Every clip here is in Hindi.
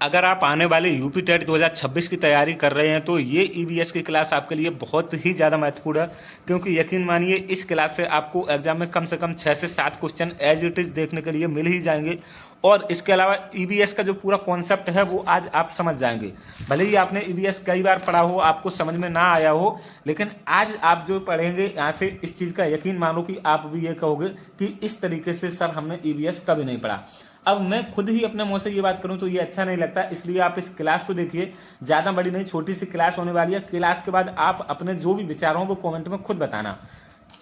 अगर आप आने वाले यूपी टेट 2026 की तैयारी कर रहे हैं तो ये ईवीएस की क्लास आपके लिए बहुत ही ज़्यादा महत्वपूर्ण है, क्योंकि यकीन मानिए इस क्लास से आपको एग्जाम में कम से कम 6 से 7 क्वेश्चन एज इट इज़ देखने के लिए मिल ही जाएंगे। और इसके अलावा ईवीएस का जो पूरा कॉन्सेप्ट है वो आज आप समझ जाएंगे। भले ही आपने ईवीएस कई बार पढ़ा हो, आपको समझ में ना आया हो, लेकिन आज आप जो पढ़ेंगे यहाँ से इस चीज़ का यकीन मानो कि आप भी ये कहोगे कि इस तरीके से सर हमने ईवीएस कभी नहीं पढ़ा। अब मैं खुद ही अपने मुंह से ये बात करूं तो ये अच्छा नहीं लगता, इसलिए आप इस क्लास को देखिए। ज़्यादा बड़ी नहीं, छोटी सी क्लास होने वाली है। क्लास के बाद आप अपने जो भी विचार हों वो कमेंट में खुद बताना।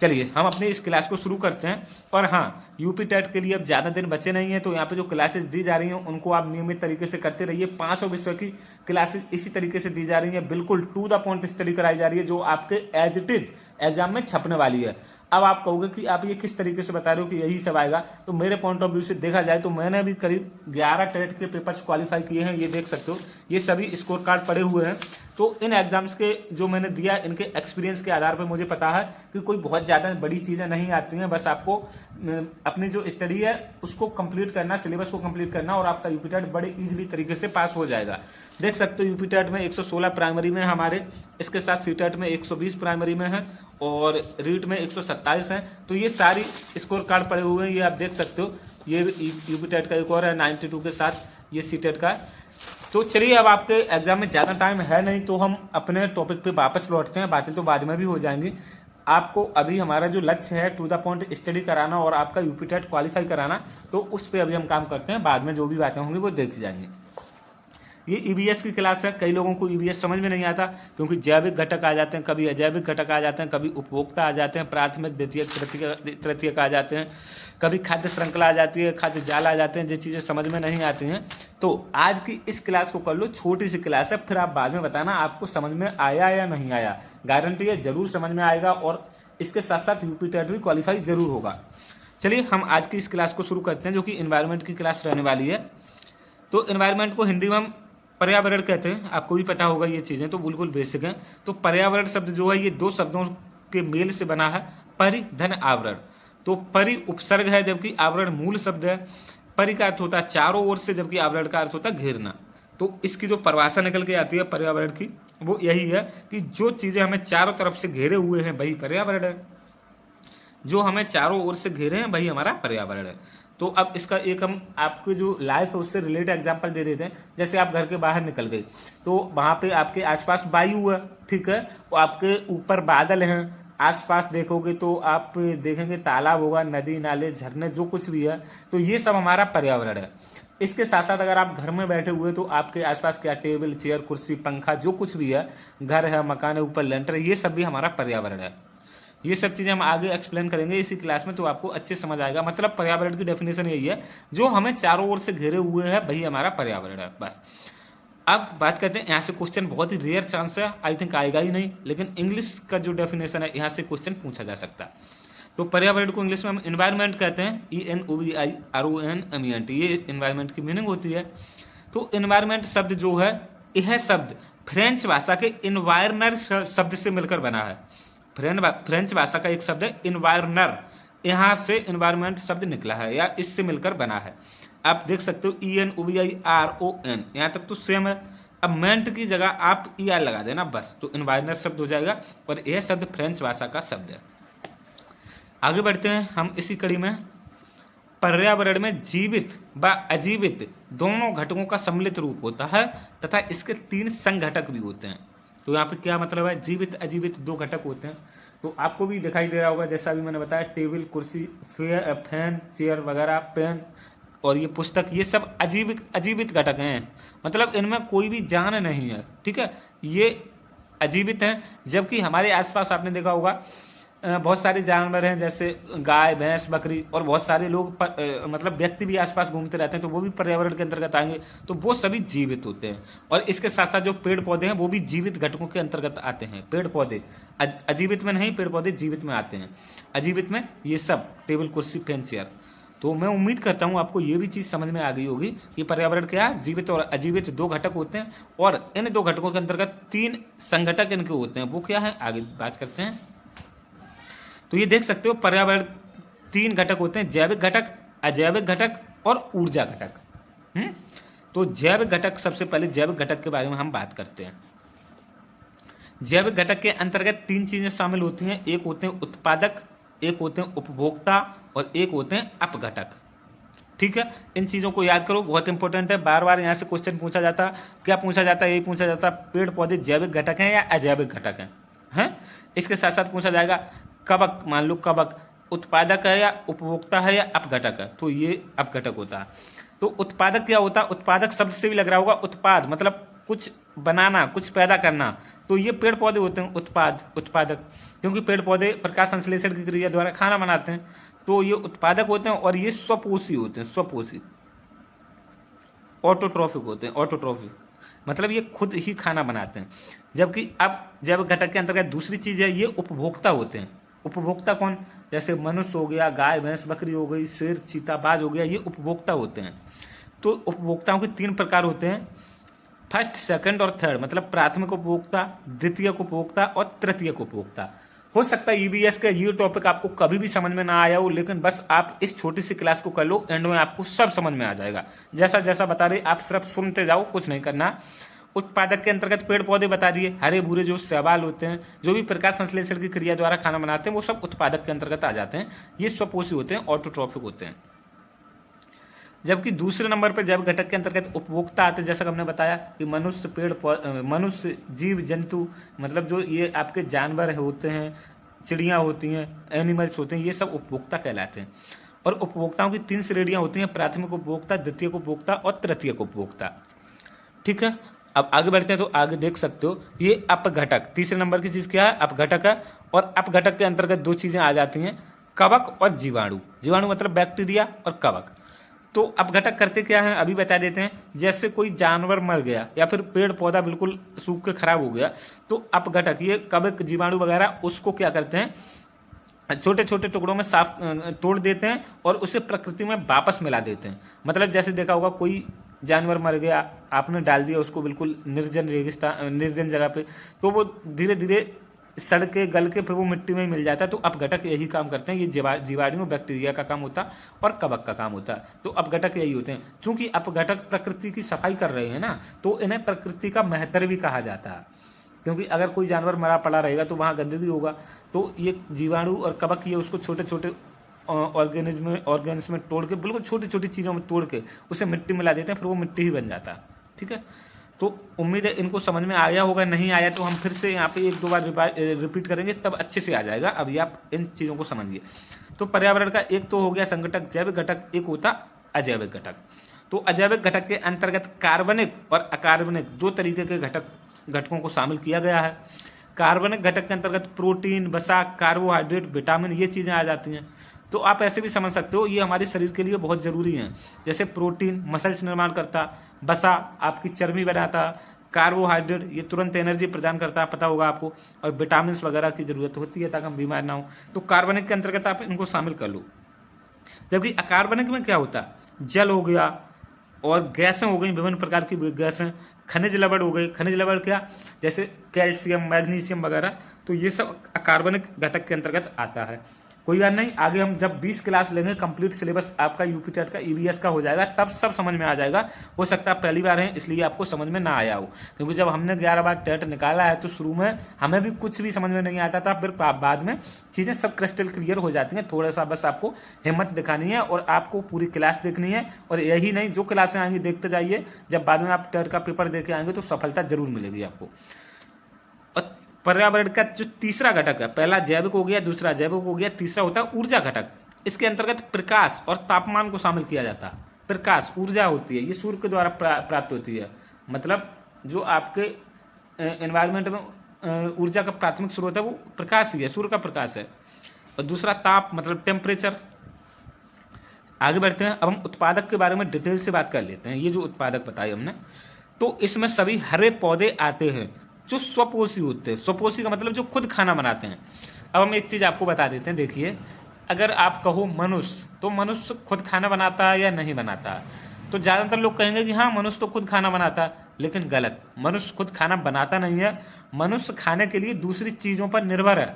चलिए हम अपनी इस क्लास को शुरू करते हैं। और हाँ, यूपी टेट के लिए अब ज़्यादा दिन बचे नहीं हैं, तो यहाँ पे जो क्लासेस दी जा रही हैं उनको आप नियमित तरीके से करते रहिए। 5 विषय की क्लासेस इसी तरीके से दी जा रही हैं, बिल्कुल टू द पॉइंट स्टडी कराई जा रही है, जो आपके एज इट इज एग्जाम में छपने वाली है। अब आप कहोगे कि आप ये किस तरीके से बता रहे हो कि यही सब आएगा, तो मेरे पॉइंट ऑफ व्यू से देखा जाए तो मैंने भी करीब 11 टेट के पेपर्स क्वालिफाई किए हैं। ये देख सकते हो, ये सभी स्कोर कार्ड पड़े हुए हैं। तो इन एग्जाम्स के जो मैंने दिया, इनके एक्सपीरियंस के आधार पर मुझे पता है कि कोई बहुत ज़्यादा बड़ी चीज़ें नहीं आती हैं। बस आपको अपनी जो स्टडी है उसको कंप्लीट करना, सिलेबस को कंप्लीट करना, और आपका यूपी टेट बड़े इजीली तरीके से पास हो जाएगा। देख सकते हो यूपी टेट में 116 प्राइमरी में हमारे, इसके साथ सी टेट में 120 प्राइमरी में है और रीट में 127 हैं। तो ये सारी स्कोर कार्ड पड़े हुए हैं, ये आप देख सकते हो। ये यूपी टेट का एक और है 92 के साथ, ये सी टेट का। तो चलिए, अब आपके एग्जाम में ज़्यादा टाइम है नहीं, तो हम अपने टॉपिक पे वापस लौटते हैं। बातें तो बाद में भी हो जाएंगी। आपको अभी हमारा जो लक्ष्य है टू द पॉइंट स्टडी कराना और आपका यूपी टेट क्वालिफाई कराना, तो उस पर अभी हम काम करते हैं। बाद में जो भी बातें होंगी वो देखी जाएंगी। ये ईवीएस की क्लास है। कई लोगों को ईवीएस समझ में नहीं आता, क्योंकि जैविक घटक आ जाते हैं, कभी अजैविक घटक आ जाते हैं, कभी उपभोक्ता आ जाते हैं, प्राथमिक द्वितीयक तृतीयक आ जाते हैं, कभी खाद्य श्रृंखला आ जाती है, खाद्य जाल आ जाते हैं। जो चीज़ें समझ में नहीं आती हैं, तो आज की इस क्लास को कर लो। छोटी सी क्लास है, फिर आप बाद में बताना आपको समझ में आया या नहीं आया। गारंटी है जरूर समझ में आएगा, और इसके साथ साथ यूपी टेट भी क्वालिफाई जरूर होगा। चलिए हम आज की इस क्लास को शुरू करते हैं, जो कि इन्वायरमेंट की क्लास रहने वाली है। तो इन्वायरमेंट को हिंदी में हम पर्यावरण कहते हैं, आपको भी पता होगा ये चीज़ें तो बिल्कुल बेसिक हैं। तो पर्यावरण शब्द जो है ये 2 शब्दों के मेल से बना है, परि धन आवरण। तो परि उपसर्ग है, जबकि आवरण मूल शब्द है। परि का अर्थ होता है चारों ओर से, जबकि आवरण का अर्थ होता है घेरना। तो इसकी जो परिभाषा निकल के आती है पर्यावरण की, वो यही है कि जो चीज़ें हमें चारों तरफ से घेरे हुए हैं वही पर्यावरण है। जो हमें चारों ओर से घेरे हैं वही हमारा पर्यावरण है। तो अब इसका एक हम आपकी जो लाइफ है उससे रिलेटेड एग्जांपल दे देते हैं। जैसे आप घर के बाहर निकल गए, तो वहाँ पे आपके आसपास वायु है, ठीक है, वो आपके ऊपर बादल हैं। आसपास देखोगे तो आप देखेंगे तालाब होगा, नदी नाले झरने जो कुछ भी है, तो ये सब हमारा पर्यावरण है। इसके साथ साथ अगर आप घर में बैठे हुए तो आपके आसपास क्या टेबल चेयर कुर्सी पंखा जो कुछ भी है, घर है मकान है ऊपर लेंटर है, ये सब भी हमारा पर्यावरण है। ये सब चीज़ें हम आगे एक्सप्लेन करेंगे इसी क्लास में, तो आपको अच्छे समझ आएगा। मतलब पर्यावरण की डेफिनेशन यही है, जो हमें चारों ओर से घेरे हुए है वही हमारा पर्यावरण है, बस। अब बात करते हैं, यहाँ से क्वेश्चन बहुत ही रेयर चांस है, आई थिंक आएगा ही नहीं, लेकिन इंग्लिश का जो डेफिनेशन है यहाँ से क्वेश्चन पूछा जा सकता है। तो पर्यावरण को इंग्लिश में हम इन्वायरमेंट कहते हैं, ENVIRONMENT, ये इन्वायरमेंट की मीनिंग होती है। तो इन्वायरमेंट शब्द जो है, यह शब्द फ्रेंच भाषा के इन्वायरनर शब्द से मिलकर बना है। फ्रेंच भाषा का एक शब्द है इन्वायरनर, यहाँ से इन्वायरमेंट शब्द निकला है या इससे मिलकर बना है। आप देख सकते हो ENVIRON, यहाँ तक तो सेम है। अब मेंट की जगह आप ER लगा देना बस, तो इन्वायरनर शब्द हो जाएगा, और यह शब्द फ्रेंच भाषा का शब्द है। आगे बढ़ते हैं हम इसी कड़ी में। पर्यावरण में जीवित व अजीवित दोनों घटकों का सम्मिलित रूप होता है तथा इसके 3 संघटक भी होते हैं। तो यहाँ पे क्या मतलब है, जीवित अजीवित 2 घटक होते हैं। तो आपको भी दिखाई दे रहा होगा, जैसा अभी मैंने बताया, टेबल कुर्सी फैन चेयर वगैरह, पेन और ये पुस्तक, ये सब अजीवित घटक हैं। मतलब इनमें कोई भी जान नहीं है, ठीक है, ये अजीवित हैं। जबकि हमारे आसपास आपने देखा होगा बहुत सारे जानवर हैं, जैसे गाय भैंस बकरी, और बहुत सारे लोग मतलब व्यक्ति भी आसपास घूमते रहते हैं, तो वो भी पर्यावरण के अंतर्गत आएंगे। तो वो सभी जीवित होते हैं। और इसके साथ साथ जो पेड़ पौधे हैं वो भी जीवित घटकों के अंतर्गत आते हैं। पेड़ पौधे अजीवित में नहीं, पेड़ पौधे जीवित में आते हैं। अजीवित में ये सब टेबल कुर्सी फैन चेयर। तो मैं उम्मीद करता हूँ आपको ये भी चीज़ समझ में आ गई होगी कि पर्यावरण क्या, जीवित और अजीवित 2 घटक होते हैं, और इन 2 घटकों के अंतर्गत 3 संघटक इनके होते हैं। वो क्या है, आगे बात करते हैं। तो ये देख सकते हो, पर्यावरण 3 घटक होते हैं, जैविक घटक, अजैविक घटक और ऊर्जा घटक। तो जैविक घटक, सबसे पहले जैविक घटक के बारे में हम बात करते हैं। जैविक घटक के अंतर्गत 3 चीजें शामिल होती हैं, एक होते हैं उत्पादक, एक होते हैं उपभोक्ता और एक होते हैं अपघटक। ठीक है, इन चीज़ों को याद करो, बहुत इंपॉर्टेंट है। बार बार यहाँ से क्वेश्चन पूछा जाता, क्या पूछा जाता है, यही पूछा जाता, पेड़ पौधे जैविक घटक हैं या अजैविक घटक हैं। इसके साथ साथ पूछा जाएगा कवक, मान लो कवक उत्पादक है या उपभोक्ता है या अपघटक है, तो ये अपघटक होता है। तो उत्पादक क्या होता है, उत्पादक शब्द से भी लग रहा होगा, उत्पाद मतलब कुछ बनाना, कुछ पैदा करना, तो ये पेड़ पौधे होते हैं उत्पादक, क्योंकि पेड़ पौधे प्रकाश संश्लेषण की क्रिया द्वारा खाना बनाते हैं, तो ये उत्पादक होते हैं। और ये स्वपोषी होते हैं, स्वपोषी, ऑटोट्रॉफिक होते हैं, ऑटोट्रॉफिक मतलब ये खुद ही खाना बनाते हैं। जबकि अब जैविक घटक के अंतर्गत दूसरी चीज है, ये उपभोक्ता होते हैं। उपभोक्ता कौन, जैसे मनुष्य हो गया, गाय भैंस बकरी हो गई, शेर चीता बाज हो गया, ये उपभोक्ता होते हैं। तो उपभोक्ताओं के 3 प्रकार होते हैं, फर्स्ट, सेकंड और थर्ड, मतलब प्राथमिक उपभोक्ता, द्वितीयक उपभोक्ता और तृतीयक उपभोक्ता। हो सकता है ईवीएस का ये टॉपिक आपको कभी भी समझ में ना आया हो, लेकिन बस आप इस छोटी सी क्लास को कर लो, एंड में आपको सब समझ में आ जाएगा। जैसा जैसा बता रहे आप सिर्फ सुनते जाओ, कुछ नहीं करना। उत्पादक के अंतर्गत पेड़ पौधे बता दिए, हरे भूरे जो शैवाल होते हैं, जो भी प्रकाश संश्लेषण की क्रिया द्वारा खाना बनाते हैं, वो सब उत्पादक के अंतर्गत आ जाते हैं। ये स्वपोषी होते हैं, ऑटोट्रॉफिक होते हैं। जबकि दूसरे नंबर पर जैविक घटक के अंतर्गत उपभोक्ता आते हैं, जैसा कि हमने बताया कि मनुष्य, जीव जंतु, मतलब जो ये आपके जानवर होते हैं, चिड़ियाँ होती हैं, एनिमल्स होते हैं, ये सब उपभोक्ता कहलाते हैं। और उपभोक्ताओं की 3 श्रेणियाँ होती हैं, प्राथमिक उपभोक्ता, द्वितीयक उपभोक्ता और तृतीयक उपभोक्ता। ठीक है, अब आगे बढ़ते हैं, तो आगे देख सकते हो ये अपघटक, तीसरे नंबर की चीज़ क्या है, अपघटक है। और अपघटक के अंतर्गत 2 चीज़ें आ जाती हैं, कवक और जीवाणु। जीवाणु मतलब बैक्टीरिया और कवक। तो अपघटक करते क्या है अभी बता देते हैं। जैसे कोई जानवर मर गया या फिर पेड़ पौधा बिल्कुल सूख के खराब हो गया, तो अपघटक, ये कवक जीवाणु वगैरह, उसको क्या करते हैं, छोटे छोटे टुकड़ों में साफ तोड़ देते हैं और उसे प्रकृति में वापस मिला देते हैं। मतलब जैसे देखा होगा, कोई जानवर मर गया, आपने डाल दिया उसको बिल्कुल निर्जन रेगिस्तान, निर्जन जगह पे, तो वो धीरे धीरे सड़ के गल के फिर वो मिट्टी में मिल जाता है। तो अपघटक यही काम करते हैं, ये जीवाणु बैक्टीरिया का काम होता है और कवक का काम होता है। तो अपघटक यही होते हैं। चूंकि अपघटक प्रकृति की सफाई कर रहे हैं ना, तो इन्हें प्रकृति का महतर भी कहा जाता है, क्योंकि अगर कोई जानवर मरा पड़ा रहेगा तो वहाँ गंदगी होगा। तो ये जीवाणु और कवक, ये उसको छोटे छोटे ऑर्गेनिज्म में तोड़ के, बिल्कुल छोटी छोटी चीज़ों में तोड़ के उसे मिट्टी मिला देते हैं, फिर वो मिट्टी ही बन जाता है। ठीक है, तो उम्मीद है इनको समझ में आया होगा। नहीं आया तो हम फिर से यहाँ पे 1-2 बार रिपीट करेंगे, तब अच्छे से आ जाएगा। अभी आप इन चीज़ों को समझिए। तो पर्यावरण का एक तो हो गया संघटक जैविक घटक, एक होता अजैविक घटक। तो अजैविक घटक के अंतर्गत कार्बनिक और अकार्बनिक 2 तरीके के घटकों को शामिल किया गया है। कार्बनिक घटक के अंतर्गत प्रोटीन, वसा, कार्बोहाइड्रेट, विटामिन, ये चीज़ें आ जाती हैं। तो आप ऐसे भी समझ सकते हो, ये हमारे शरीर के लिए बहुत ज़रूरी हैं। जैसे प्रोटीन मसल्स निर्माण करता, वसा आपकी चर्बी बनाता, कार्बोहाइड्रेट ये तुरंत एनर्जी प्रदान करता है, पता होगा आपको, और विटामिन वगैरह की ज़रूरत होती है ताकि हम बीमार ना हो। तो कार्बनिक के अंतर्गत आप इनको शामिल कर लो। जबकि अकार्बनिक में क्या होता है, जल हो गया और गैसें हो गई, विभिन्न प्रकार की गैसें, खनिज लवण हो गई। खनिज लवण क्या, जैसे कैल्शियम, मैग्नीशियम वगैरह, तो ये सब अकार्बनिक घटक के अंतर्गत आता है। कोई बात नहीं, आगे हम जब 20 क्लास लेंगे, कंप्लीट सिलेबस आपका यूपी टेट का ईवीएस का हो जाएगा, तब सब समझ में आ जाएगा। हो सकता है पहली बार है इसलिए आपको समझ में ना आया हो, क्योंकि जब हमने 11 बार टेट निकाला है तो शुरू में हमें भी कुछ भी समझ में नहीं आता था, फिर बाद में चीज़ें सब क्रिस्टल क्लियर हो जाती हैं। थोड़ा सा बस आपको हिम्मत दिखानी है और आपको पूरी क्लास देखनी है। और यही नहीं, जो क्लासें आएंगी देखते जाइए, जब बाद में आप टेट का पेपर दे के आएंगे तो सफलता जरूर मिलेगी आपको। पर्यावरण का जो तीसरा घटक है, पहला जैविक हो गया, दूसरा जैविक हो गया, तीसरा होता है ऊर्जा घटक। इसके अंतर्गत प्रकाश और तापमान को शामिल किया जाता है। प्रकाश ऊर्जा होती है, ये सूर्य के द्वारा प्राप्त होती है। मतलब जो आपके एनवायरनमेंट में ऊर्जा का प्राथमिक स्रोत है वो प्रकाश ही है, सूर्य का प्रकाश है। और दूसरा ताप मतलब टेम्परेचर। आगे बढ़ते हैं, अब हम उत्पादक के बारे में डिटेल से बात कर लेते हैं। ये जो उत्पादक बताए हमने, तो इसमें सभी हरे पौधे आते हैं जो स्वपोषी होते हैं। स्वपोषी का मतलब जो खुद खाना बनाते हैं। अब हम एक चीज़ आपको बता देते हैं, देखिए, अगर आप कहो मनुष्य, तो मनुष्य खुद खाना बनाता है या नहीं बनाता, तो ज़्यादातर लोग कहेंगे कि हाँ मनुष्य तो खुद खाना बनाता है, लेकिन गलत। मनुष्य खुद खाना बनाता नहीं है, मनुष्य खाने के लिए दूसरी चीज़ों पर निर्भर है।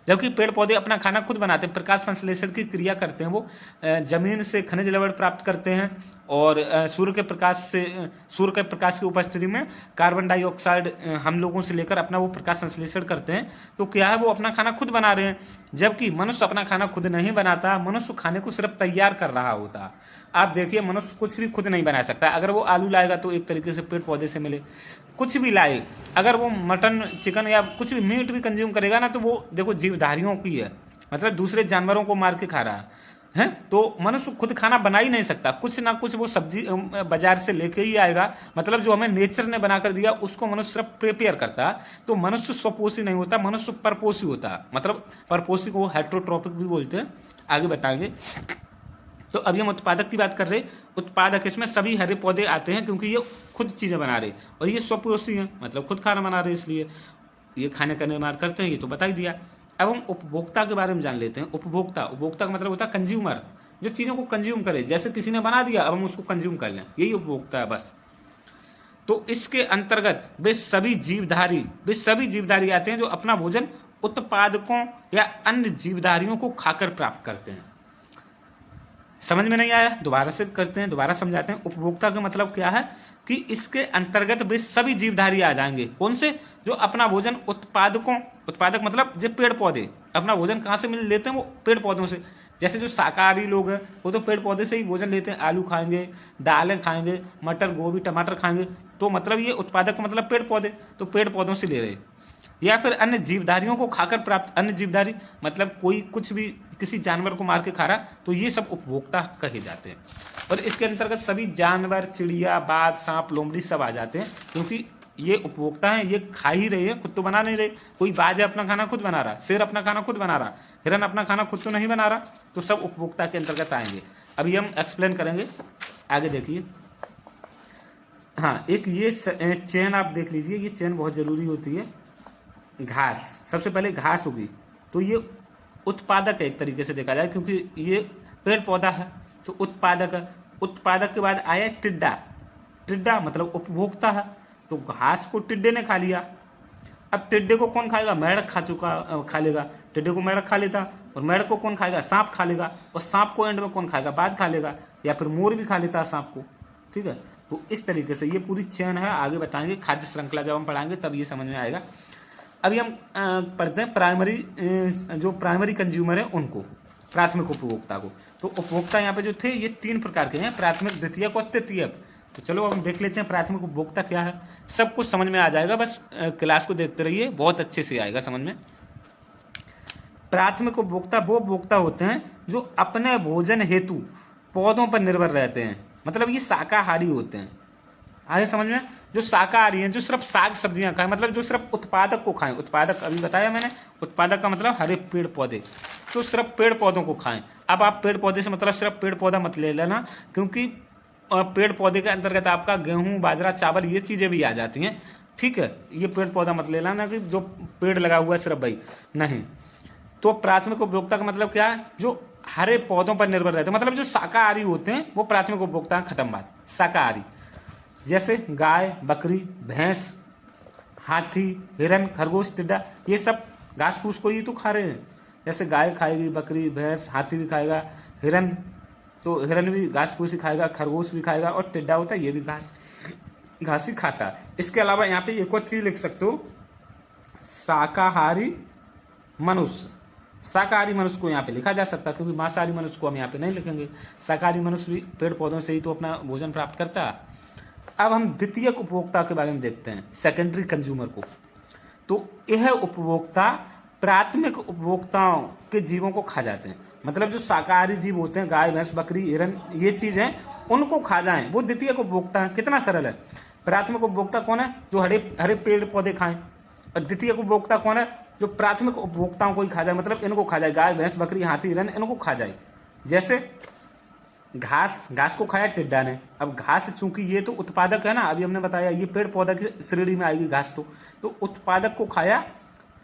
जबकि पेड़ पौधे अपना खाना खुद बनाते हैं, प्रकाश संश्लेषण की क्रिया करते हैं। वो जमीन से खनिज लवण प्राप्त करते हैं और सूर्य के प्रकाश की उपस्थिति में कार्बन डाइऑक्साइड हम लोगों से लेकर अपना वो प्रकाश संश्लेषण करते हैं। तो क्या है, वो अपना खाना खुद बना रहे हैं। जबकि मनुष्य अपना खाना खुद नहीं बनाता, मनुष्य खाने को सिर्फ तैयार कर रहा होता। आप देखिए, मनुष्य कुछ भी खुद नहीं बना सकता। अगर वो आलू लाएगा तो एक तरीके से पेड़ पौधे से मिले, कुछ भी लाए, अगर वो मटन चिकन या कुछ भी मीट भी कंज्यूम करेगा ना, तो वो देखो जीवधारियों की है, मतलब दूसरे जानवरों को मार के खा रहा है। तो मनुष्य खुद खाना बना ही नहीं सकता, कुछ ना कुछ वो सब्जी बाजार से लेके ही आएगा। मतलब जो हमें नेचर ने बनाकर दिया उसको मनुष्य सिर्फ प्रिपेयर करता। तो मनुष्य स्वपोषी नहीं होता, मनुष्य परपोषी होता। मतलब परपोषी को हेट्रोट्रॉपिक भी बोलते हैं, आगे बताएंगे। तो अभी हम उत्पादक की बात कर रहे। उत्पादक, इसमें सभी हरे पौधे आते हैं क्योंकि ये खुद चीज़ें बना रहे और ये स्वपोषी हैं, मतलब खुद खाना बना रहे, इसलिए ये खाने का निर्माण करते हैं। ये तो बता ही दिया। अब हम उपभोक्ता के बारे में जान लेते हैं। उपभोक्ता का मतलब होता है कंज्यूमर, जो चीज़ों को कंज्यूम करे। जैसे किसी ने बना दिया, अब हम उसको कंज्यूम कर लें, यही उपभोक्ता है बस। तो इसके अंतर्गत वे सभी जीवधारी आते हैं जो अपना भोजन उत्पादकों या अन्य जीवधारियों को खाकर प्राप्त करते हैं। समझ में नहीं आया, दोबारा से करते हैं, दोबारा समझाते हैं। उपभोक्ता का मतलब क्या है कि इसके अंतर्गत वे सभी जीवधारी आ जाएंगे। कौन से? जो अपना भोजन उत्पादक मतलब जो पेड़ पौधे अपना भोजन कहाँ से मिल लेते हैं? वो पेड़ पौधों से। जैसे जो शाकाहारी लोग हैं वो तो पेड़ पौधे से ही भोजन लेते हैं, आलू खाएंगे, दालें खाएंगे, मटर गोभी टमाटर खाएंगे। तो मतलब ये उत्पादक मतलब पेड़ पौधे, तो पेड़ पौधों से ले रहे। या फिर अन्य जीवधारियों को खाकर प्राप्त, अन्य जीवधारी मतलब कोई कुछ भी किसी जानवर को मार के खा रहा, तो ये सब उपभोक्ता कहे जाते हैं। और इसके अंतर्गत सभी जानवर, चिड़िया, बाज, सांप, लोमड़ी सब आ जाते हैं, क्योंकि ये उपभोक्ता हैं, ये खा ही रहे हैं, खुद तो बना नहीं रहे। कोई बाज है अपना खाना खुद बना रहा, शेर अपना खाना खुद बना रहा, हिरन अपना खाना खुद तो नहीं बना रहा, तो सब उपभोक्ता के अंतर्गत आएंगे। अभी हम एक्सप्लेन करेंगे, आगे देखिए। हाँ, एक ये चेन आप देख लीजिए, ये चेन बहुत जरूरी होती है। घास, सबसे पहले घास होगी, तो ये उत्पादक है एक तरीके से देखा जाए, क्योंकि ये पेड़ पौधा है तो उत्पादक है। उत्पादक के बाद आया टिड्डा मतलब उपभोक्ता है। तो घास को टिड्डे ने खा लिया। अब टिड्डे को कौन खाएगा? मेढक खा लेगा। टिड्डे को मेढक खा लेता, और मेढक को कौन खाएगा? सांप खा लेगा। और सांप को एंड में कौन खाएगा? बाज खा लेगा, या फिर मोर भी खा लेता है सांप को। ठीक है, तो इस तरीके से ये पूरी चेन है। आगे बताएंगे खाद्य श्रृंखला, जब हम पढ़ाएंगे तब ये समझ में आएगा। अभी हम पढ़ते हैं प्राइमरी कंज्यूमर है उनको, प्राथमिक उपभोक्ता को। तो उपभोक्ता यहाँ पे जो थे ये 3 प्रकार के हैं, प्राथमिक, द्वितीयक और तृतीयक। तो चलो हम देख लेते हैं प्राथमिक उपभोक्ता क्या है। सब कुछ समझ में आ जाएगा, बस क्लास को देखते रहिए, बहुत अच्छे से आएगा समझ में। प्राथमिक उपभोक्ता वो उपभोक्ता होते हैं जो अपने भोजन हेतु पौधों पर निर्भर रहते हैं, मतलब ये शाकाहारी होते हैं। आगे समझ में? जो शाकाहारी हैं, जो सिर्फ साग सब्जियां खाएं, मतलब जो सिर्फ उत्पादक को खाएं। उत्पादक अभी बताया मैंने, उत्पादक का मतलब हरे पेड़ पौधे, तो सिर्फ पेड़ पौधों को खाएं। अब आप पेड़ पौधे से मतलब सिर्फ पेड़ पौधा मत ले लेना, क्योंकि पेड़ पौधे के अंतर्गत आपका गेहूं, बाजरा, चावल ये चीज़ें भी आ जाती हैं। ठीक है, ये पेड़ पौधा मत ले लेना कि जो पेड़ लगा हुआ है सिर्फ भाई नहीं। तो प्राथमिक उपभोक्ता का मतलब क्या है? जो हरे पौधों पर निर्भर रहते हैं, मतलब जो शाकाहारी होते हैं वो प्राथमिक उपभोक्ता हैं। खत्म बात। शाकाहारी जैसे गाय, बकरी, भैंस, हाथी, हिरन, खरगोश, टिड्डा, ये सब घास फूस को ही तो खा रहे हैं। जैसे गाय खाएगी, बकरी, भैंस, हाथी भी खाएगा, हिरन भी घास फूस ही खाएगा, खरगोश भी खाएगा, और टिड्डा होता है ये भी घास ही खाता है। इसके अलावा यहाँ पे एक और चीज लिख सकते हो, शाकाहारी मनुष्य। शाकाहारी मनुष्य को यहाँ पे लिखा जा सकता है, क्योंकि मांसाहारी मनुष्य को हम यहाँ पे नहीं लिखेंगे। शाकाहारी मनुष्य भी पेड़ पौधों से ही तो अपना भोजन प्राप्त करता है। अब हम द्वितीयक उपभोक्ता के बारे में देखते हैं, सेकेंडरी कंज्यूमर को। तो यह उपभोक्ता प्राथमिक उपभोक्ताओं के जीवों को खा जाते हैं, मतलब जो शाकाहारी जीव होते हैं, गाय, भैंस, बकरी, हिरन, ये चीज है, उनको खा जाएं, वो द्वितीयक उपभोक्ता है। कितना सरल है। प्राथमिक उपभोक्ता कौन है? जो हरे पेड़ पौधे खाएं। और द्वितीयक उपभोक्ता कौन है? जो प्राथमिक उपभोक्ताओं को ही खा जाए, मतलब इनको खा जाए, गाय, भैंस, बकरी, हाथी, हिरन, इनको खा जाए। जैसे घास को खाया टिड्डा ने। अब घास चूंकि ये तो उत्पादक है ना, अभी हमने बताया ये पेड़ पौधा की श्रेणी में आएगी घास, तो उत्पादक को खाया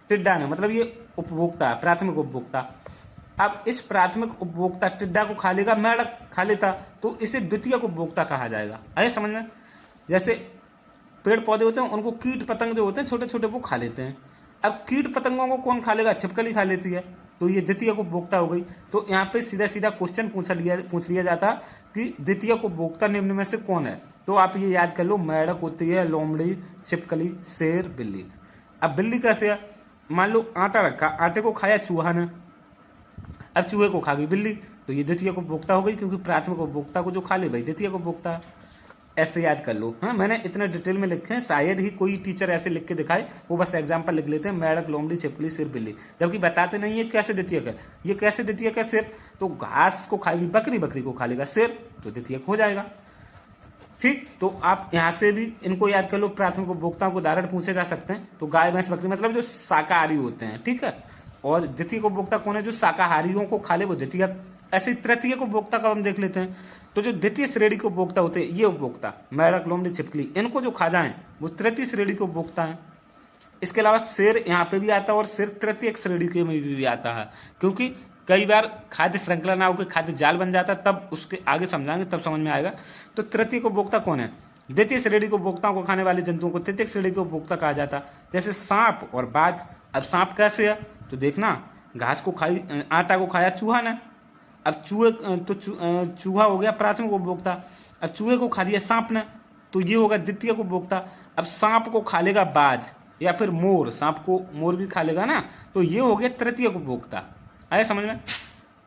टिड्डा ने, मतलब ये उपभोक्ता है, प्राथमिक उपभोक्ता। अब इस प्राथमिक उपभोक्ता टिड्डा को खा लेगा, मेढक खा लेता, तो इसे द्वितीयक उपभोक्ता कहा जाएगा। आए समझ में? जैसे पेड़ पौधे होते हैं उनको कीट पतंग जो होते हैं छोटे छोटे वो खा लेते हैं। अब कीट पतंगों को कौन खा लेगा? छिपकली खा लेती है, तो ये द्वितीय उपभोक्ता हो गई। तो यहाँ पे सीधा सीधा क्वेश्चन पूछ लिया जाता कि द्वितीय उपभोक्ता निम्न में से कौन है? तो आप ये याद कर लो, मेंढक होती है, लोमड़ी, छिपकली, शेर, बिल्ली। अब बिल्ली कैसे है? मान लो आटा रखा, आटे को खाया चूहा ने, अब चूहे को खा गई बिल्ली, तो ये द्वितीय उपभोक्ता हो गई, क्योंकि प्राथमिक उपभोक्ता को जो खा ले भाई द्वितीय उपभोक्ता। ऐसे याद कर लो। हाँ, मैंने इतने डिटेल में लिखे हैं, शायद ही कोई टीचर ऐसे लिख के दिखाए, वो बस एग्जाम्पल लिख लेते हैं, मेंढक, लोमड़ी, छिपकली, शेर, बिल्ली, जबकि बताते नहीं है कैसे द्वितीयक है। ये कैसे द्वितीयक है? शेर तो घास को खाएगी बकरी, बकरी को खा लेगा शेर, तो द्वितीयक हो जाएगा। ठीक, तो आप यहाँ से भी इनको याद कर लो। प्राथमिक उपभोक्ताओं को उदाहरण पूछे जा सकते हैं, तो गाय, भैंस, बकरी, मतलब जो शाकाहारी होते हैं, ठीक है। और द्वितीय उपभोक्ता कौन है? जो शाकाहारियों को खा ले, वो द्वितीयक। ऐसे तृतीय उपभोक्ता का हम देख लेते हैं, तो जो द्वितीय श्रेणी के उपभोक्ता होते हैं, ये उपभोक्ता मेंढक, लोमड़ी, छिपकली, इनको जो खा जाए वो तृतीय श्रेणी के उपभोक्ता है। इसके अलावा शेर यहाँ पे भी आता है, और शेर तृतीय श्रेणी के में भी आता है, क्योंकि कई बार खाद्य श्रृंखला ना होकर खाद्य जाल बन जाता है, तब उसके आगे समझाएंगे, तब समझ में आएगा। तो तृतीय उपभोक्ता कौन है? द्वितीय श्रेणी के उपभोक्ताओं को खाने वाले जंतुओं को तृतीय श्रेणी के उपभोक्ता कहा जाता है, जैसे सांप और बाज। अब सांप कैसे है? तो देखना, घास को खाई, आटा को खाया चूहा ने, अब चूहा हो गया प्राथमिक उपभोक्ता, अब चूहे को खा दिया सांप ने, तो ये होगा द्वितीय उपभोक्ता। अब सांप को खा लेगा बाज या फिर मोर, सांप को मोर भी खा लेगा ना, तो ये हो गया तृतीय उपभोक्ता। आया समझ में?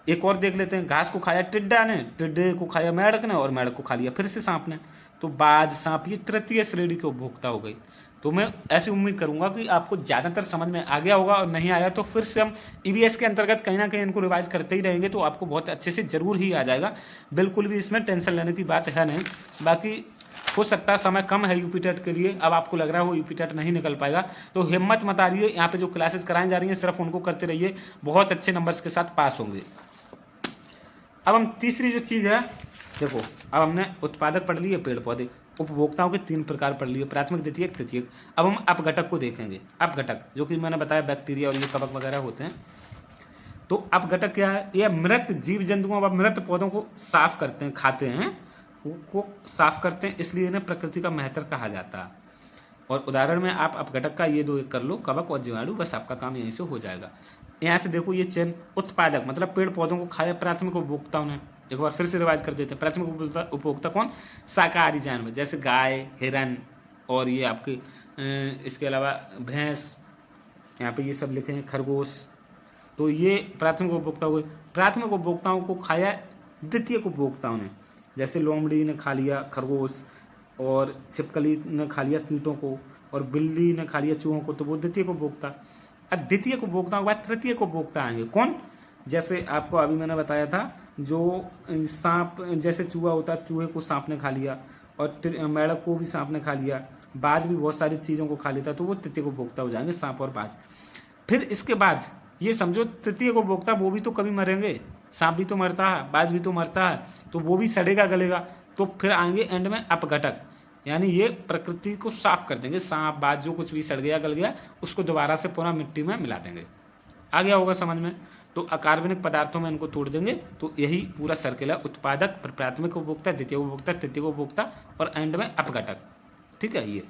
एक और देख लेते हैं, घास को खाया टिड्डा ने, टिड्डे को खाया मेंढक ने, और मेंढक को खा लिया फिर से सांप ने, तो बाज, सांप, ये तृतीय श्रेणी के उपभोक्ता हो गई। तो मैं ऐसी उम्मीद करूंगा कि आपको ज़्यादातर समझ में आ गया होगा, और नहीं आया तो फिर से हम ईवीएस के अंतर्गत कहीं ना कहीं इनको रिवाइज करते ही रहेंगे, तो आपको बहुत अच्छे से जरूर ही आ जाएगा। बिल्कुल भी इसमें टेंशन लेने की बात है नहीं। बाकी हो सकता है समय कम है यूपी टेट के लिए, अब आपको लग रहा है वो यूपी टेट नहीं निकल पाएगा, तो हिम्मत मत हारिए। यहाँ पे जो क्लासेस कराई जा रही हैं सिर्फ उनको करते रहिए, बहुत अच्छे नंबर्स के साथ पास होंगे। अब हम तीसरी जो चीज़ है, देखो, अब हमने उत्पादक पढ़ लिए, पेड़ पौधे, उपभोक्ताओं के 3 प्रकार पढ़ लिए, प्राथमिक, द्वितीयक, तृतीयक। अब हम अपघटक को देखेंगे। अपघटक जो कि मैंने बताया बैक्टीरिया और ये कवक वगैरह होते हैं। तो अपघटक क्या है? ये मृत जीव जंतुओं व मृत पौधों को साफ करते हैं, खाते हैं, को साफ करते हैं, इसलिए इन्हें प्रकृति का महतर कहा जाता है। और उदाहरण में आप अपघटक का ये 2 कर लो, कवक और जीवाणु, बस आपका काम यहीं से हो जाएगा। यहाँ से देखो ये चेन, उत्पादक मतलब पेड़ पौधों को खाया प्राथमिक उपभोक्ताओं ने। एक बार फिर से रिवाइज कर देते हैं। प्राथमिक उपभोक्ता कौन? शाकाहारी जानवर, जैसे गाय, हिरन, और ये आपके इसके अलावा भैंस, यहाँ पे ये सब लिखे हैं, खरगोश, तो ये प्राथमिक उपभोक्ता हुए। प्राथमिक उपभोक्ताओं को खाया द्वितीय उपभोक्ताओं ने, जैसे लोमड़ी ने खा लिया खरगोश, और छिपकली ने खा लिया कीटों को, और बिल्ली ने खा लिया चूहों को, तो वो द्वितीय उपभोक्ता। अब द्वितीय उपभोक्ताओं के बाद तृतीय उपभोक्ता आएंगे, कौन? जैसे आपको अभी मैंने बताया था, जो सांप, जैसे चूहा होता है, चूहे को सांप ने खा लिया, और मेंढक को भी सांप ने खा लिया, बाज भी बहुत सारी चीज़ों को खा लेता, तो वो तृतीय उपभोक्ता हो जाएंगे, सांप और बाज। फिर इसके बाद ये समझो तृतीय उपभोक्ता, वो भी तो कभी मरेंगे, सांप भी तो मरता है, बाज भी तो मरता है, तो वो भी सड़ेगा गलेगा। तो फिर आएंगे एंड में अपघटक, यानी ये प्रकृति को साफ कर देंगे, सांप, बाज, जो कुछ भी सड़ गया गल गया, उसको दोबारा से पुनः मिट्टी में मिला देंगे। आ गया होगा समझ में? तो अकार्बनिक पदार्थों में इनको तोड़ देंगे, तो यही पूरा सर्किल है, उत्पादक, प्राथमिक उपभोक्ता, द्वितीय उपभोक्ता, तृतीय उपभोक्ता, और एंड में अपघटक। ठीक है, ये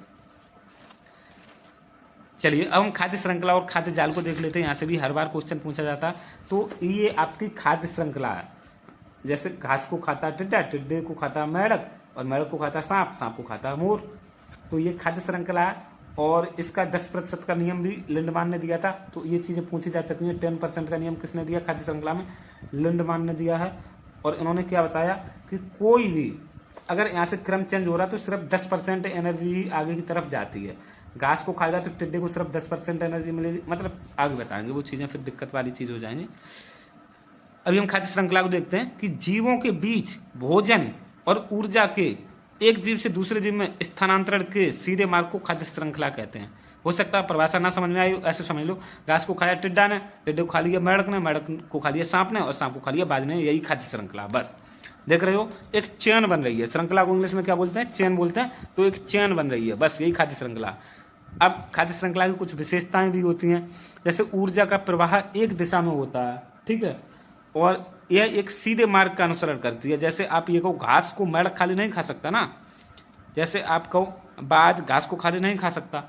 चलिए अब हम खाद्य श्रृंखला और खाद्य जाल को देख लेते हैं। यहाँ से भी हर बार क्वेश्चन पूछा जाता है। तो ये आपकी खाद्य श्रृंखला है, जैसे घास को खाता टिड्डा, टिड्डे को खाता मेंढक, और मेंढक को खाता सांप, सांप को खाता मोर, तो ये खाद्य श्रृंखला है। और इसका 10% का नियम भी लिंडमान ने दिया था, तो ये चीज़ें पूछी जा सकती हैं। 10% का नियम किसने दिया खाद्य श्रृंखला में? लिंडमान ने दिया है। और इन्होंने क्या बताया कि कोई भी अगर यहाँ से क्रम चेंज हो रहा है तो सिर्फ 10% एनर्जी ही आगे की तरफ जाती है। घास को खाएगा तो टिड्डे को सिर्फ 10% एनर्जी मिलेगी, मतलब आगे बताएंगे वो चीज़ें, फिर दिक्कत वाली चीज़ हो जाएंगी। अभी हम खाद्य श्रृंखला को देखते हैं कि जीवों के बीच भोजन और ऊर्जा के एक जीव से दूसरे जीव में स्थानांतरण के सीधे मार्ग को खाद्य श्रृंखला कहते हैं। हो सकता है परिभाषा ना समझ में आई, ऐसे समझ लो, घास को खाया टिड्डा ने, टिड्डे को खा लिया मेंढक ने, मेंढक को खा लिया सांप ने, और सांप को खा लिया बाज ने, यही खाद्य श्रृंखला। बस देख रहे हो, एक चेन बन रही है। श्रृंखला को इंग्लिश में क्या बोलते हैं? चेन बोलते हैं। तो एक चेन बन रही है, बस यही खाद्य श्रृंखला। अब खाद्य श्रृंखला की कुछ विशेषताएं भी होती हैं, जैसे ऊर्जा का प्रवाह एक दिशा में होता है, ठीक है, और यह एक सीधे मार्ग का अनुसरण करती है। जैसे आप ये कहो घास को मेंढक खाली नहीं खा सकता ना, जैसे आप कहो बाज घास को खाली नहीं खा सकता,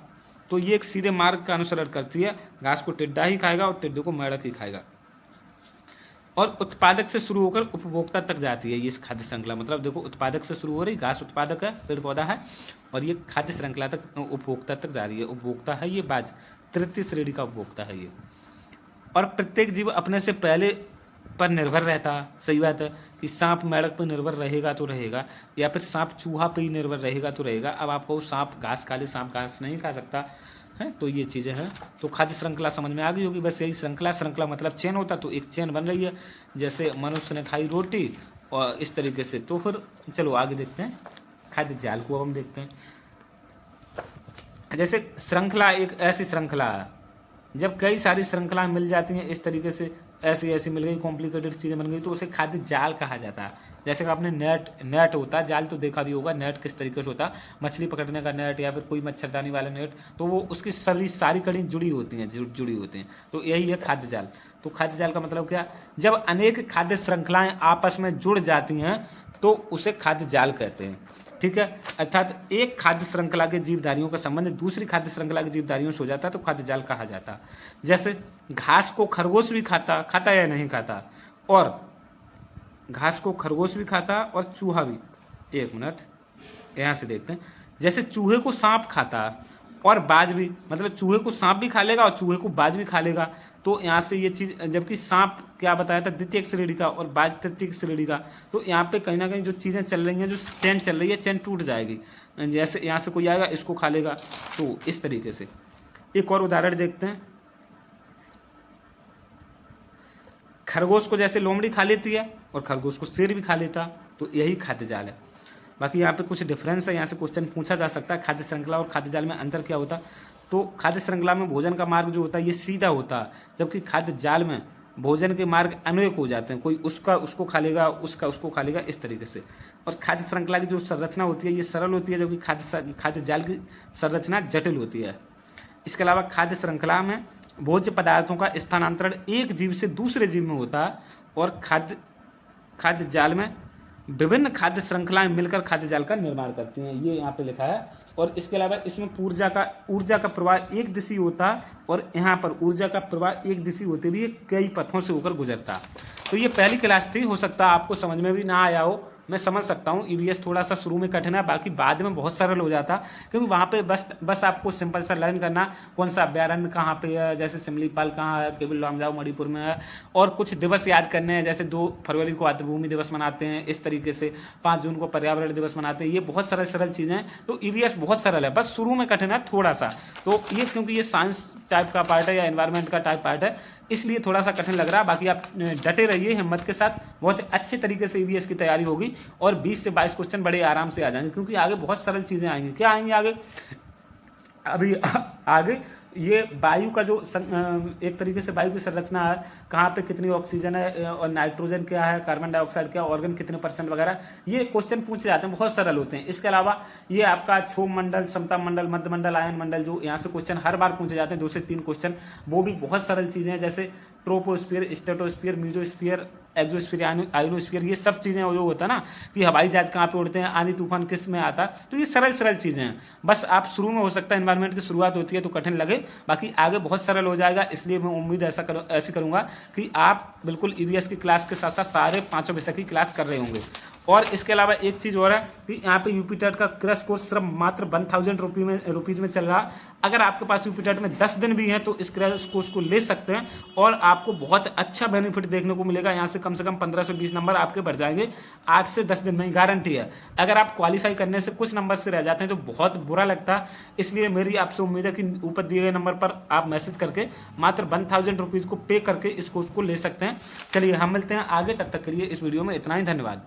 तो ये एक सीधे मार्ग का अनुसरण करती है। घास को टिड्डा ही खाएगा और टिड्डे को मेंढक ही खाएगा। और उत्पादक से शुरू होकर उपभोक्ता तक जाती है ये खाद्य श्रृंखला। मतलब देखो, उत्पादक से शुरू हो रही, घास उत्पादक है, पेड़ पौधा है, और ये खाद्य श्रृंखला तक उपभोक्ता तक जा रही है। उपभोक्ता है ये बाज, तृतीय श्रेणी का उपभोक्ता है ये। और प्रत्येक जीव अपने से पहले पर निर्भर रहता। सही बात है कि सांप मेंढक पर निर्भर रहेगा तो रहेगा, या फिर सांप चूहा पर ही निर्भर रहेगा तो रहेगा। अब आपको सांप घास खा ले, सांप घास नहीं खा सकता है। तो ये चीज़ें हैं। तो खाद्य श्रृंखला समझ में आ गई होगी। बस यही श्रृंखला मतलब चेन होता, तो एक चेन बन रही है। जैसे मनुष्य ने खाई रोटी और इस तरीके से। तो फिर चलो आगे देखते हैं खाद्य जाल को। अब हम देखते हैं, जैसे श्रृंखला एक ऐसी श्रृंखला है जब कई सारी श्रृंखलाएं मिल जाती हैं इस तरीके से, ऐसी ऐसी मिल गई, कॉम्प्लिकेटेड चीज़ें बन गई, तो उसे खाद्य जाल कहा जाता है। जैसे कि आपने नेट होता है, जाल तो देखा भी होगा, नेट किस तरीके से होता है, मछली पकड़ने का नेट या फिर कोई मच्छरदानी वाला नेट, तो वो उसकी सारी कड़ी जुड़ी होती हैं, जुड़ी होती हैं। तो यही है खाद्य जाल। तो खाद्य जाल का मतलब क्या, जब अनेक खाद्य श्रृंखलाएं आपस में जुड़ जाती हैं तो उसे खाद्य जाल कहते हैं। ठीक है, अर्थात एक खाद्य श्रृंखला के जीवधारियों का संबंध दूसरी खाद्य श्रृंखला के जीवधारियों से हो जाता है तो खाद्य जाल कहा जाता है। जैसे घास को खरगोश भी खाता या नहीं खाता, और घास को खरगोश भी खाता और चूहा भी। एक मिनट, यहाँ से देखते हैं। जैसे चूहे को सांप खाता और बाज भी, मतलब चूहे को सांप भी खा लेगा और चूहे को बाज भी खा लेगा। तो यहाँ से ये चीज़, जबकि सांप क्या बताया था द्वितीय श्रेणी का और बाज तृतीय श्रेणी का, तो यहाँ पे कहीं ना कहीं जो चीज़ें चल रही हैं, जो चेन चल रही है, चेन टूट जाएगी। जैसे यहाँ से कोई आएगा इसको खा लेगा, तो इस तरीके से। एक और उदाहरण देखते हैं। खरगोश को जैसे लोमड़ी खा लेती है और खरगोश को शेर भी खा लेता, तो यही खाद्य जाल है। बाकी यहाँ पे कुछ डिफरेंस है, यहाँ से क्वेश्चन पूछा जा सकता है। खाद्य श्रृंखला और खाद्य जाल में अंतर क्या होता है? तो खाद्य श्रृंखला में भोजन का मार्ग जो होता है ये सीधा होता है, जबकि खाद्य जाल में भोजन के मार्ग अनेक हो जाते हैं। कोई उसको खा लेगा, उसको खा लेगा, इस तरीके से। और खाद्य श्रृंखला की जो संरचना होती है ये सरल होती है, जबकि खाद्य जाल की संरचना जटिल होती है। इसके अलावा खाद्य श्रृंखला में भोज्य पदार्थों का स्थानांतरण एक जीव से दूसरे जीव में होता है, और खाद्य जाल में विभिन्न खाद्य श्रृंखलाएं मिलकर खाद्य जाल का निर्माण करती हैं। ये यहाँ पे लिखा है। और इसके अलावा इसमें ऊर्जा का प्रवाह एक दिशी होता है, और यहाँ पर ऊर्जा का प्रवाह एक दिशी होते हुए कई पथों से होकर गुजरता है। तो ये पहली क्लास थी, हो सकता है आपको समझ में भी ना आया हो, मैं समझ सकता हूँ। ईवीएस थोड़ा सा शुरू में कठिन है, बाकी बाद में बहुत सरल हो जाता, क्योंकि वहाँ पे बस आपको सिंपल सा लर्न करना कौन सा अभ्यारण्य कहाँ पे है, जैसे सिमलीपाल कहाँ है, केवल लामजाओ मणिपुर में है, और कुछ दिवस याद करने हैं। जैसे 2 फरवरी को मातृभूमि दिवस मनाते हैं, इस तरीके से 5 जून को पर्यावरण दिवस मनाते हैं। ये बहुत सरल चीज़ें हैं। तो ईवीएस बहुत सरल है, बस शुरू में कठिन है थोड़ा सा। तो ये क्योंकि ये साइंस टाइप का पार्ट है या एनवायरनमेंट का टाइप पार्ट है, इसलिए थोड़ा सा कठिन लग रहा है। बाकी आप डटे रहिए हिम्मत के साथ, बहुत अच्छे तरीके से ईवीएस की तैयारी होगी और 20 से 22 क्वेश्चन बड़े आराम से आ जाएंगे, क्योंकि आगे बहुत सरल चीज़ें आएंगी। क्या आएंगी आगे? अभी आगे ये वायु का जो एक तरीके से वायु की संरचना है, कहाँ पे कितनी ऑक्सीजन है और नाइट्रोजन क्या है, कार्बन डाइऑक्साइड क्या, ऑर्गन कितने % वगैरह, ये क्वेश्चन पूछे जाते हैं, बहुत सरल होते हैं। इसके अलावा ये आपका क्षोभ मंडल, समता मंडल, मध्य मंडल, आयन मंडल, जो यहाँ से क्वेश्चन हर बार पूछे जाते हैं 2 से 3 क्वेश्चन, वो भी बहुत सरल चीज़ें हैं। जैसे troposphere, stratosphere, mesosphere, exosphere, ionosphere, ये सब चीज़ें जो होता है ना कि हवाई जहाज कहाँ पे उड़ते हैं, आंधी तूफान किस में आता, तो ये सरल चीज़ें हैं। बस आप शुरू में हो सकता है एनवायरनमेंट की शुरुआत होती है तो कठिन लगे, बाकी आगे बहुत सरल हो जाएगा। इसलिए मैं उम्मीद ऐसी करूँगा कि आप बिल्कुल ईवीएस की क्लास के साथ साथ सारे 5 विषय की क्लास कर रहे होंगे। और इसके अलावा एक चीज़ और है कि यहाँ पे यूपी टेट का क्रैश कोर्स सिर्फ मात्र 1000 रुपीज़ में चल रहा। अगर आपके पास यूपी टेट में 10 दिन भी हैं तो इस क्रैश कोर्स को ले सकते हैं और आपको बहुत अच्छा बेनिफिट देखने को मिलेगा। यहाँ से कम 15 से 20 नंबर आपके बढ़ जाएंगे 8 से 10 दिन में, गारंटी है। अगर आप क्वालिफाई करने से कुछ नंबर से रह जाते हैं तो बहुत बुरा लगता है। इसलिए मेरी आपसे उम्मीद है कि ऊपर दिए गए नंबर पर आप मैसेज करके मात्र 1000 रुपीज़ को पे करके इस कोर्स को ले सकते हैं। चलिए हम मिलते हैं आगे, तब तक के लिए इस वीडियो में इतना ही। धन्यवाद।